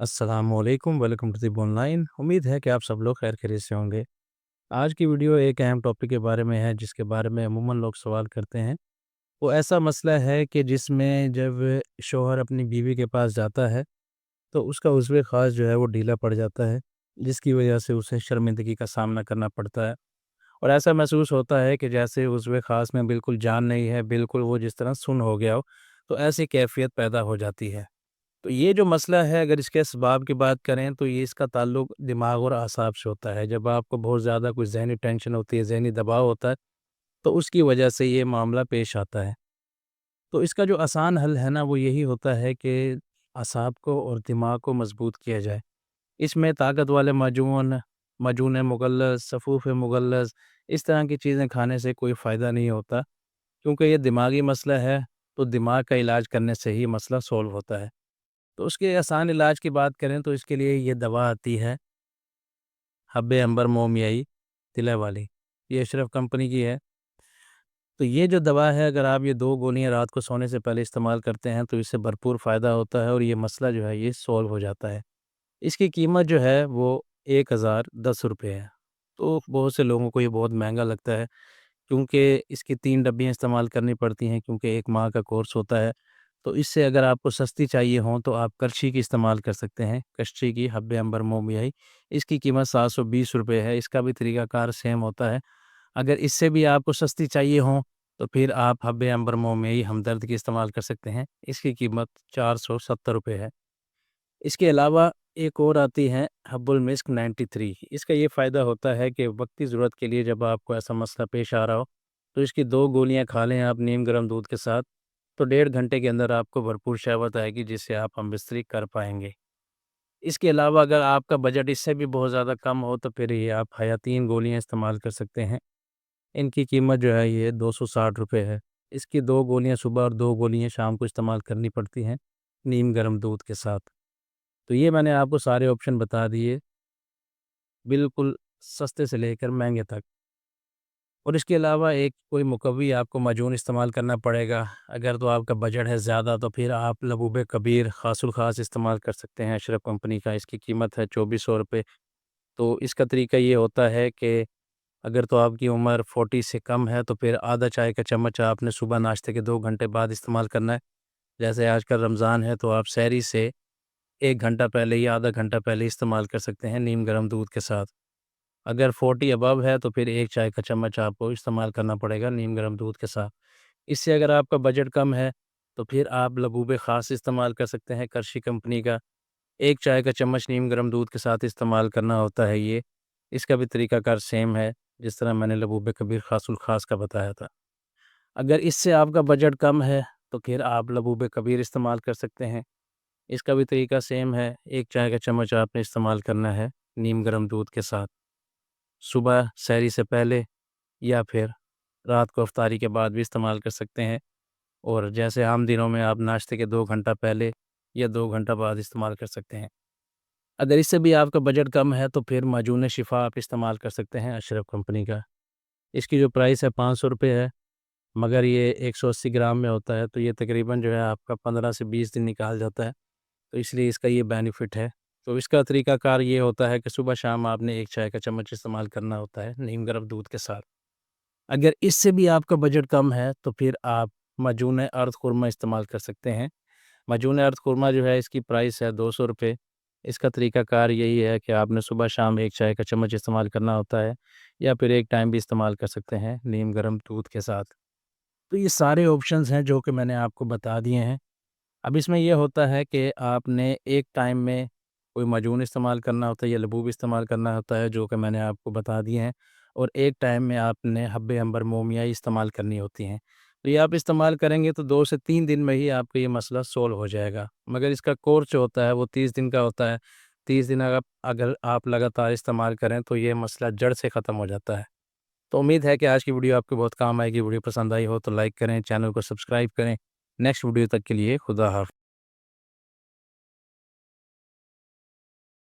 अस्सलामुअलैकुम, welcome to the online. उम्मीद है कि आप सब लोग खैर खैरियत से होंगे। आज की वीडियो एक अहम टॉपिक के बारे में है जिसके बारे में अमूमन लोग सवाल करते हैं। वो ऐसा मसला है कि जिसमें जब शौहर अपनी बीवी के पास जाता है तो उसका उज़्व ख़ास जो है वो ढीला पड़ जाता है, जिसकी वजह से उसे शर्मिंदगी का सामना करना पड़ता है और ऐसा महसूस होता है कि जैसे उज़्व ख़ास में बिल्कुल जान नहीं है, बिल्कुल वो जिस तरह सुन्न हो गया हो, तो ऐसी कैफ़ियत पैदा हो जाती है। तो ये जो मसला है, अगर इसके असबाब की बात करें तो ये इसका ताल्लुक दिमाग और असाब से होता है। जब आपको बहुत ज़्यादा कोई ज़हनी टेंशन होती है, ज़हनी दबाव होता है, तो उसकी वजह से ये मामला पेश आता है। तो इसका जो आसान हल है ना, वो यही होता है कि असाब को और दिमाग को मज़बूत किया जाए। इसमें ताकत वाले माजून, माजून मुगल्लज़, सफ़ूफ़ मुगल्लज़, इस तरह की चीज़ें खाने से कोई फ़ायदा नहीं होता, क्योंकि ये दिमागी मसला है, तो दिमाग का इलाज करने से ही मसला सॉल्व होता है। तो उसके आसान इलाज की बात करें तो इसके लिए ये दवा आती है, हब्बे अंबर मोमियाई तिला वाली। ये अशरफ कंपनी की है। तो ये जो दवा है, अगर आप ये 2 गोलियाँ रात को सोने से पहले इस्तेमाल करते हैं तो इससे भरपूर फ़ायदा होता है और ये मसला जो है ये सॉल्व हो जाता है। इसकी कीमत जो है वो ₹1010 है। तो बहुत से लोगों को ये बहुत महँगा लगता है, क्योंकि इसकी 3 डब्बियाँ इस्तेमाल करनी पड़ती हैं, क्योंकि 1 माह का कोर्स होता है। तो इससे अगर आपको सस्ती चाहिए हो तो आप करछी की इस्तेमाल कर सकते हैं, कष्ठी की हब्बे अंबर मोमियाई। इसकी कीमत ₹720 है, इसका भी तरीक़ाकार सेम होता है। अगर इससे भी आपको सस्ती चाहिए हो तो फिर आप हब्बे अंबर मोमियाई हमदर्द की इस्तेमाल कर सकते हैं, इसकी कीमत ₹470 है। इसके अलावा एक और आती है हब्बुल मिस्क 93। इसका ये फ़ायदा होता है कि वक़्ती ज़रूरत के लिए जब आपको ऐसा मसला पेश आ रहा हो, तो इसकी 2 गोलियाँ खा लें आप नीम गर्म दूध के साथ, तो 1.5 घंटे के अंदर आपको भरपूर शहवत आएगी, जिससे आप हमबिस्तरी कर पाएँगे। इसके अलावा अगर आपका बजट इससे भी बहुत ज़्यादा कम हो तो फिर ये आप हयातीन गोलियाँ इस्तेमाल कर सकते हैं। इनकी कीमत जो है ये ₹260 है। इसकी 2 गोलियाँ सुबह और 2 गोलियाँ शाम को इस्तेमाल करनी पड़ती हैं, नीम गर्म दूध के साथ। तो ये मैंने आपको सारे ऑप्शन बता दिए, बिल्कुल सस्ते से लेकर महँगे तक। और इसके अलावा एक कोई मुकव्वी आपको माजून इस्तेमाल करना पड़ेगा। अगर तो आपका बजट है ज़्यादा तो फिर आप लबूब कबीर ख़ासुल ख़ास इस्तेमाल कर सकते हैं, अशरफ कंपनी का। इसकी कीमत है ₹2400। तो इसका तरीका ये होता है कि अगर तो आपकी उम्र 40 से कम है तो फिर आधा चाय का चम्मच आपने सुबह नाश्ते के 2 घंटे बाद इस्तेमाल करना है। जैसे आजकल रमज़ान है तो आप सहरी से 1 घंटा पहले या आधा घंटा पहले इस्तेमाल कर सकते हैं नीम गर्म दूध के साथ। अगर 40 अबव है तो फिर 1 चाय का चम्मच आपको इस्तेमाल करना पड़ेगा नीम गर्म दूध के साथ। इससे अगर आपका बजट कम है तो फिर आप लबूब ख़ास इस्तेमाल कर सकते हैं करशी कंपनी का। 1 चाय का चम्मच नीम गर्म दूध के साथ इस्तेमाल करना होता है ये। इसका भी तरीकाकार सेम है, जिस तरह मैंने लबूब कबीर ख़ासुल ख़ास का बताया था। अगर इससे आपका बजट कम है तो फिर आप लबूब कबीर इस्तेमाल कर सकते हैं। इसका भी तरीका सेम है, 1 चाय का चम्मच आपने इस्तेमाल करना है नीम गर्म दूध के साथ। सुबह सहरी से पहले या फिर रात को इफ्तारी के बाद भी इस्तेमाल कर सकते हैं, और जैसे आम दिनों में आप नाश्ते के 2 घंटा पहले या 2 घंटा बाद इस्तेमाल कर सकते हैं। अगर इससे भी आपका बजट कम है तो फिर माजून शिफ़ा आप इस्तेमाल कर सकते हैं अशरफ कंपनी का। इसकी जो प्राइस है ₹500 है, मगर ये 180 ग्राम में होता है, तो ये तकरीबन जो है आपका 15 से 20 दिन निकाल जाता है। तो इसलिए इसका ये बेनिफिट है। तो इसका तरीकाकार ये होता है कि सुबह-शाम आपने 1 चाय का चम्मच इस्तेमाल करना होता है नीम गर्म दूध के साथ। अगर इससे भी आपका बजट कम है तो फिर आप माजून अर्द खुरमा इस्तेमाल कर सकते हैं। माजून अर्द खुरमा जो है इसकी प्राइस है ₹200। इसका तरीकाकार यही है कि आपने सुबह-शाम 1 चाय का चम्मच इस्तेमाल करना होता है, या फिर एक टाइम भी इस्तेमाल कर सकते हैं नीम गर्म दूध के साथ। तो ये सारे ऑप्शंस हैं जो कि मैंने आपको बता दिए हैं। अब इसमें ये होता है कि आपने एक टाइम में कोई माजून इस्तेमाल करना होता है या लबूब इस्तेमाल करना होता है, जो कि मैंने आपको बता दिए हैं, और एक टाइम में आपने हब्बे अंबर मोमियाई इस्तेमाल करनी होती हैं। तो ये आप इस्तेमाल करेंगे तो 2 से 3 दिन में ही आपका ये मसला सॉल्व हो जाएगा। मगर इसका कोर्स जो होता है वो 30 दिन का होता है। 30 दिन अगर आप लगातार इस्तेमाल करें तो ये मसला जड़ से ख़त्म हो जाता है। तो उम्मीद है कि आज की वीडियो आपको बहुत काम आएगी। वीडियो पसंद आई हो तो लाइक करें, चैनल को सब्सक्राइब करें। नेक्स्ट वीडियो तक के लिए खुदा हाफ़िज़।